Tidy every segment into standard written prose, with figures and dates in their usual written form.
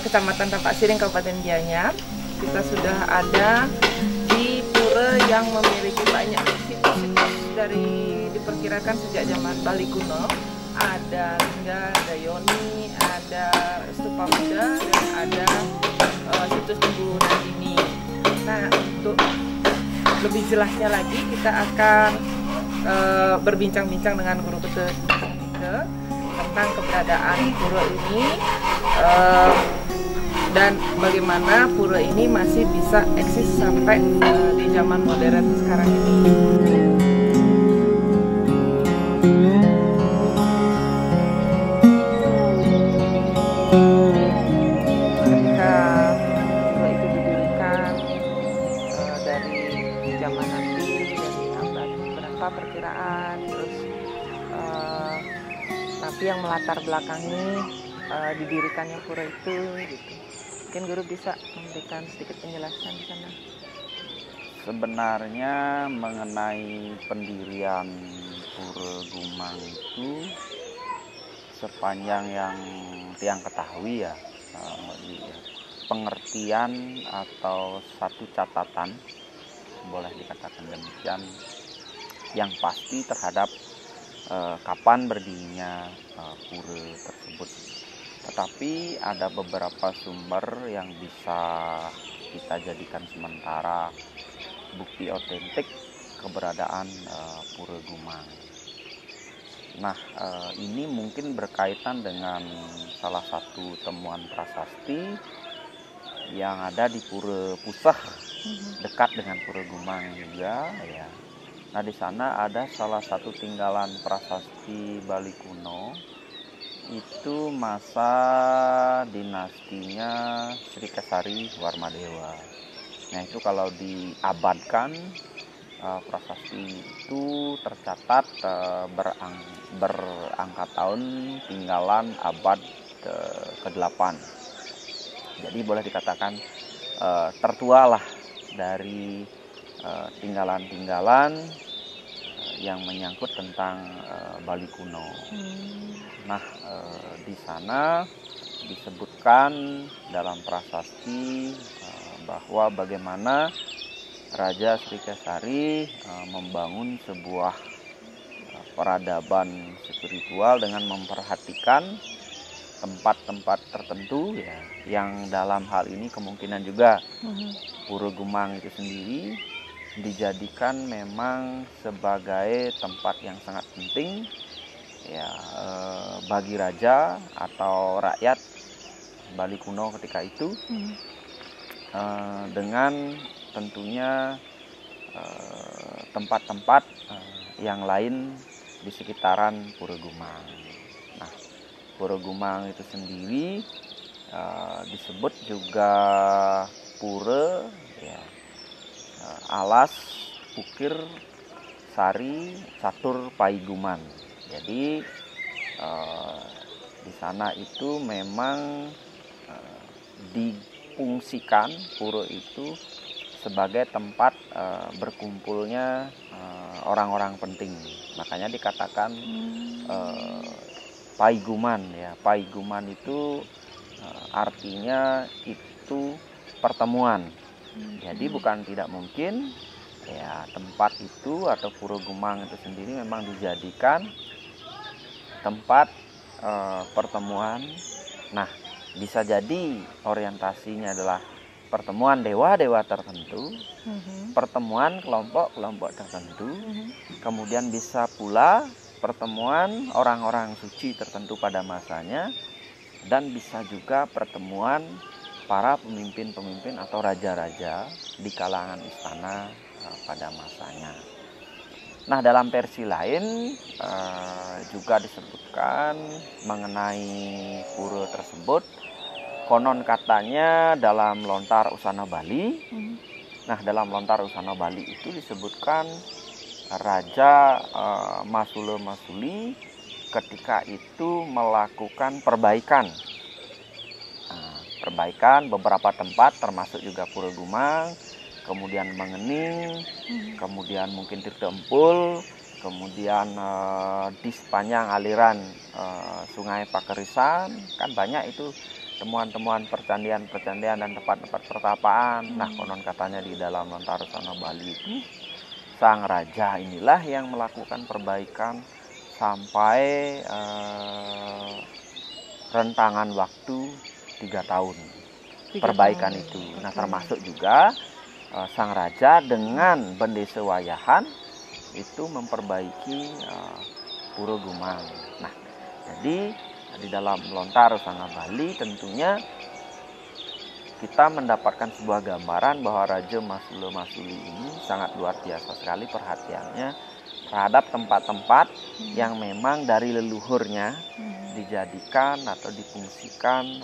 Kecamatan Tampak Siring, Kabupaten Gianyar. Kita sudah ada di pura yang memiliki banyak situs-situs dari diperkirakan sejak zaman Bali kuno. Ada Lingga, ada Yoni, ada Stupa Buddha, dan ada situs Ibu Nandini. Nah, untuk lebih jelasnya lagi kita akan berbincang-bincang dengan Guru Peter tentang keberadaan pura ini dan bagaimana pura ini masih bisa eksis sampai di zaman modern sekarang ini. Ketika pura itu didirikan dari zaman nanti, dari abad berapa perkiraan, terus tapi yang melatar belakangi didirikannya pura itu gitu. Mungkin Guru bisa memberikan sedikit penjelasan di sana. Sebenarnya mengenai pendirian Pura Gumang itu sepanjang yang tiang ketahui ya, pengertian atau satu catatan, boleh dikatakan demikian, yang pasti terhadap kapan berdirinya pura tersebut. Tetapi ada beberapa sumber yang bisa kita jadikan sementara bukti otentik keberadaan Pura Gumang. Nah, ini mungkin berkaitan dengan salah satu temuan prasasti yang ada di Pura Pusah, dekat dengan Pura Gumang juga ya. Nah, di sana ada salah satu tinggalan prasasti Bali kuno, itu masa dinastinya Sri Kesari Warmadewa. Nah, itu kalau diabadkan, prasasti itu tercatat berangkat tahun tinggalan abad ke-8. Jadi boleh dikatakan tertua lah dari tinggalan-tinggalan yang menyangkut tentang Bali kuno. Nah, di sana disebutkan dalam prasasti bahwa bagaimana Raja Sri Kesari membangun sebuah peradaban spiritual dengan memperhatikan tempat-tempat tertentu ya, yang dalam hal ini kemungkinan juga Pura Gumang itu sendiri dijadikan memang sebagai tempat yang sangat penting ya, bagi raja atau rakyat Bali kuno ketika itu, dengan tentunya tempat-tempat yang lain di sekitaran Pura Gumang. Nah, Pura Gumang itu sendiri disebut juga pura ya, alas ukir sari catur paiguman. Jadi di sana itu memang difungsikan pura itu sebagai tempat berkumpulnya orang-orang penting. Makanya dikatakan paiguman ya. Paiguman itu artinya itu pertemuan. Jadi bukan tidak mungkin ya tempat itu atau Pura Gumang itu sendiri memang dijadikan tempat pertemuan. Nah, bisa jadi orientasinya adalah pertemuan dewa-dewa tertentu, pertemuan kelompok-kelompok tertentu, kemudian bisa pula pertemuan orang-orang suci tertentu pada masanya, dan bisa juga pertemuan para pemimpin-pemimpin atau raja-raja di kalangan istana pada masanya. Nah, dalam versi lain juga disebutkan mengenai pura tersebut, konon katanya dalam Lontar Usana Bali. Nah, dalam Lontar Usana Bali itu disebutkan Raja Masule Masuli ketika itu melakukan perbaikan beberapa tempat termasuk juga Pura Gumang, kemudian Mengening, kemudian mungkin Tirta Empul, kemudian di sepanjang aliran Sungai Pakerisan, kan banyak itu temuan-temuan percandian-percandian dan tempat-tempat pertapaan. Nah, konon katanya di dalam Lontarusanga Bali itu sang raja inilah yang melakukan perbaikan sampai rentangan waktu 3 tahun perbaikan itu. Nah, termasuk juga sang raja dengan Bendese Wayahan itu memperbaiki Pura Gumang. Nah, jadi di dalam Lontarusanga Bali tentunya kita mendapatkan sebuah gambaran bahwa Raja Masula Masuli ini sangat luar biasa sekali perhatiannya terhadap tempat-tempat yang memang dari leluhurnya dijadikan atau difungsikan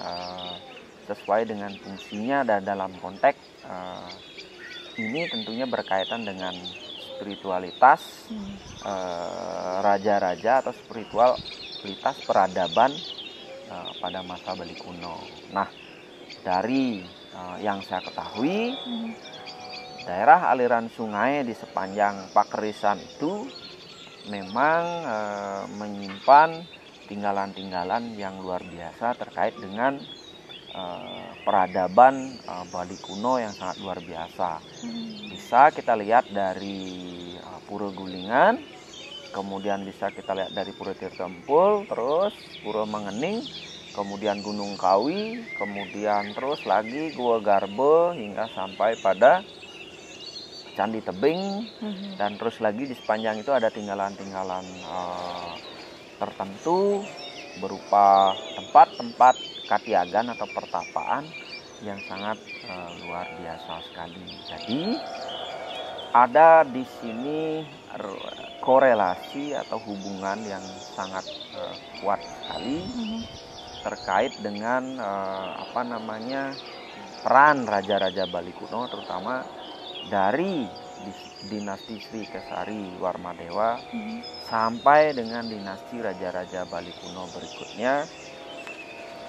sesuai dengan fungsinya, dan dalam konteks ini tentunya berkaitan dengan spiritualitas raja-raja atau spiritualitas peradaban pada masa Bali kuno. Nah, dari yang saya ketahui, daerah aliran sungai di sepanjang Pakerisan itu memang menyimpan tinggalan-tinggalan yang luar biasa terkait dengan peradaban Bali kuno yang sangat luar biasa. Bisa kita lihat dari Pura Gulingan, kemudian bisa kita lihat dari Pura Tirta Empul, terus Pura Mengening, kemudian Gunung Kawi, kemudian terus lagi Gua Garbe hingga sampai pada Candi Tebing, dan terus lagi di sepanjang itu ada tinggalan-tinggalan tertentu berupa tempat-tempat katiagan atau pertapaan yang sangat luar biasa sekali. Jadi ada di sini korelasi atau hubungan yang sangat kuat sekali terkait dengan peran raja-raja Bali kuno, terutama dari dinasti Sri Kesari Warmadewa sampai dengan dinasti raja-raja Bali kuno berikutnya,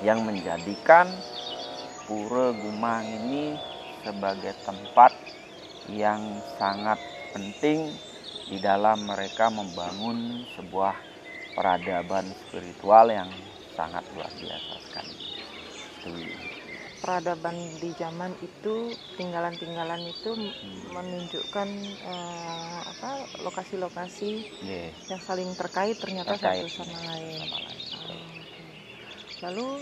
yang menjadikan Pura Gumang ini sebagai tempat yang sangat penting di dalam mereka membangun sebuah peradaban spiritual yang sangat luar biasa sekali. Peradaban di zaman itu, tinggalan-tinggalan itu menunjukkan lokasi-lokasi yang saling terkait ternyata satu sama lain. Lalu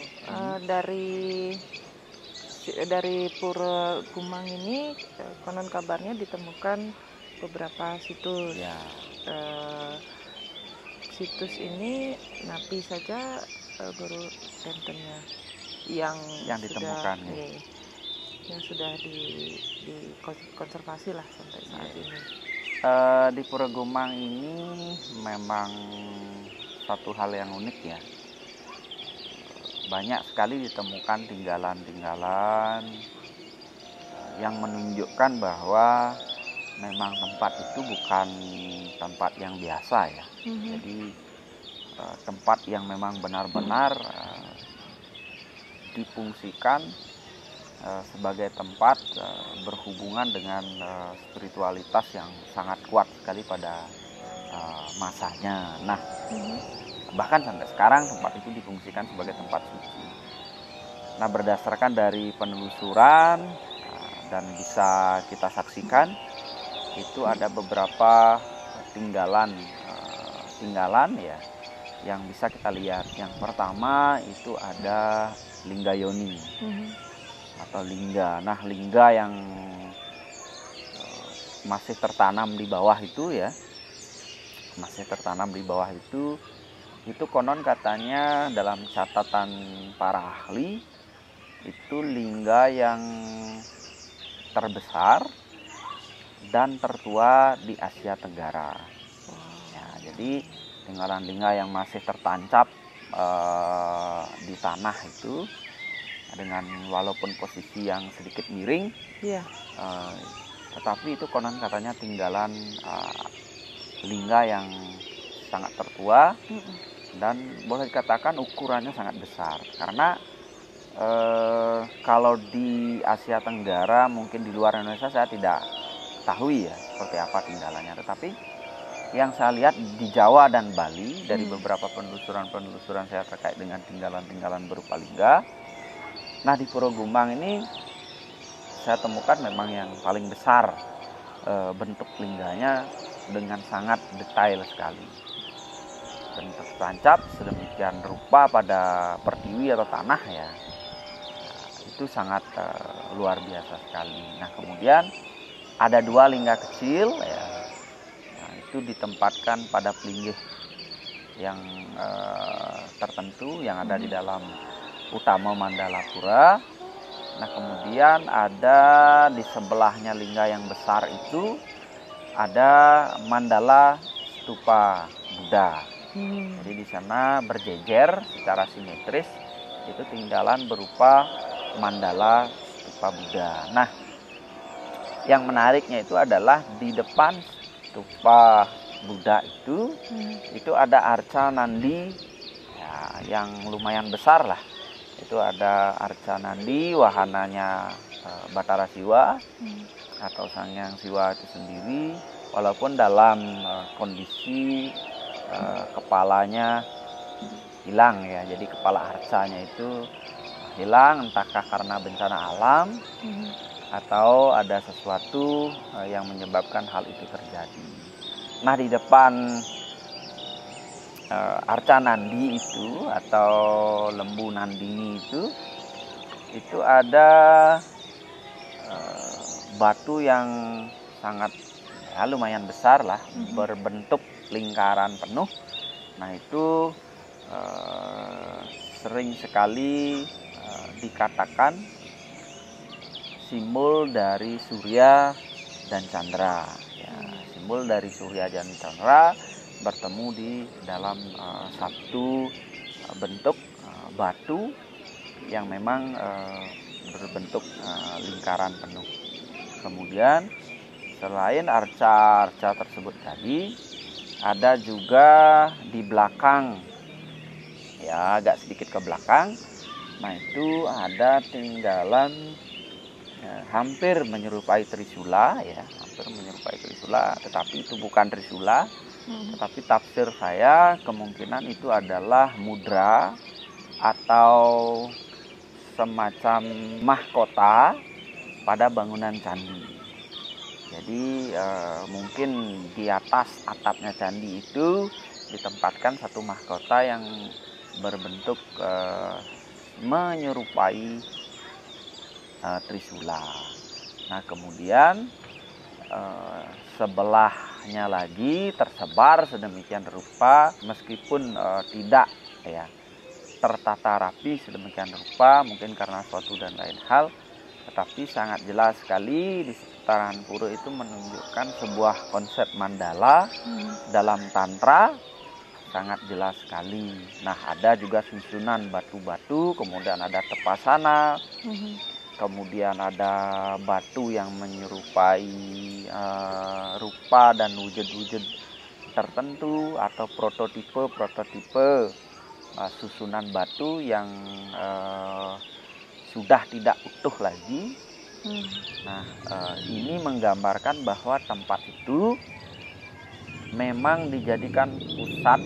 dari Pura Gumang ini konon kabarnya ditemukan beberapa situs. Situs ini napi saja Guru tentunya yang ditemukan yang sudah dikonservasi lah sampai saat ini. Di Pura Gumang ini memang satu hal yang unik ya. Banyak sekali ditemukan tinggalan-tinggalan yang menunjukkan bahwa memang tempat itu bukan tempat yang biasa ya. Jadi tempat yang memang benar-benar difungsikan sebagai tempat berhubungan dengan spiritualitas yang sangat kuat sekali pada masanya. Nah, bahkan sampai sekarang tempat itu difungsikan sebagai tempat suci. Nah, berdasarkan dari penelusuran dan bisa kita saksikan, itu ada beberapa tinggalan ya yang bisa kita lihat. Yang pertama itu ada lingga yoni atau lingga. Nah, lingga yang masih tertanam di bawah itu ya, itu konon katanya dalam catatan para ahli itu lingga yang terbesar dan tertua di Asia Tenggara. Ya, jadi tinggalan lingga yang masih tertancap di tanah itu, dengan walaupun posisi yang sedikit miring, tetapi itu konon katanya tinggalan lingga yang sangat tertua dan boleh dikatakan ukurannya sangat besar. Karena kalau di Asia Tenggara, mungkin di luar Indonesia saya tidak tahu ya seperti apa tinggalannya, tetapi yang saya lihat di Jawa dan Bali dari beberapa penelusuran saya terkait dengan tinggalan-tinggalan berupa lingga, Nah, di Pura Gumang ini saya temukan memang yang paling besar bentuk lingganya dengan sangat detail sekali. Bentuk tancap sedemikian rupa pada pertiwi atau tanah ya. Itu sangat luar biasa sekali. Nah, kemudian ada 2 lingga kecil ya. Nah, itu ditempatkan pada pelinggih yang tertentu yang ada di dalam utama Mandala Pura. Nah, kemudian ada di sebelahnya lingga yang besar itu ada Mandala Stupa Buddha. Jadi di sana berjejer secara simetris itu tinggalan berupa Mandala Stupa Buddha. Nah, yang menariknya itu adalah di depan Stupa Buddha itu ada arca nandi ya, yang lumayan besar lah. Itu ada arca nandi, wahananya Batara Siwa atau Sangyang Siwa itu sendiri, walaupun dalam kondisi kepalanya hilang ya. Jadi kepala arcanya itu hilang, entahkah karena bencana alam atau ada sesuatu yang menyebabkan hal itu terjadi. Nah, di depan arca nandi itu atau lembu nandini itu ada batu yang sangat ya, lumayan besar lah, berbentuk lingkaran penuh. Nah, itu sering sekali dikatakan simbol dari Surya dan Chandra ya, simbol dari Surya dan Chandra bertemu di dalam satu bentuk batu yang memang berbentuk lingkaran penuh. Kemudian selain arca-arca tersebut tadi, ada juga di belakang ya, agak sedikit ke belakang. Nah, itu ada tinggalan hampir menyerupai Trisula ya, hampir menyerupai Trisula, tetapi itu bukan Trisula. Tetapi tafsir saya kemungkinan itu adalah mudra atau semacam mahkota pada bangunan candi. Jadi mungkin di atas atapnya candi itu ditempatkan satu mahkota yang berbentuk menyerupai Trisula. Nah, kemudian sebelahnya lagi tersebar sedemikian rupa, meskipun tidak ya tertata rapi sedemikian rupa, mungkin karena suatu dan lain hal, tetapi sangat jelas sekali di sekitaran pura itu menunjukkan sebuah konsep mandala dalam tantra, sangat jelas sekali. Nah, ada juga susunan batu-batu, kemudian ada tepasana, kemudian ada batu yang menyerupai rupa dan wujud-wujud tertentu atau prototipe susunan batu yang sudah tidak utuh lagi. Nah, ini menggambarkan bahwa tempat itu memang dijadikan pusat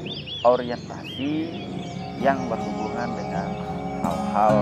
orientasi yang berhubungan dengan hal-hal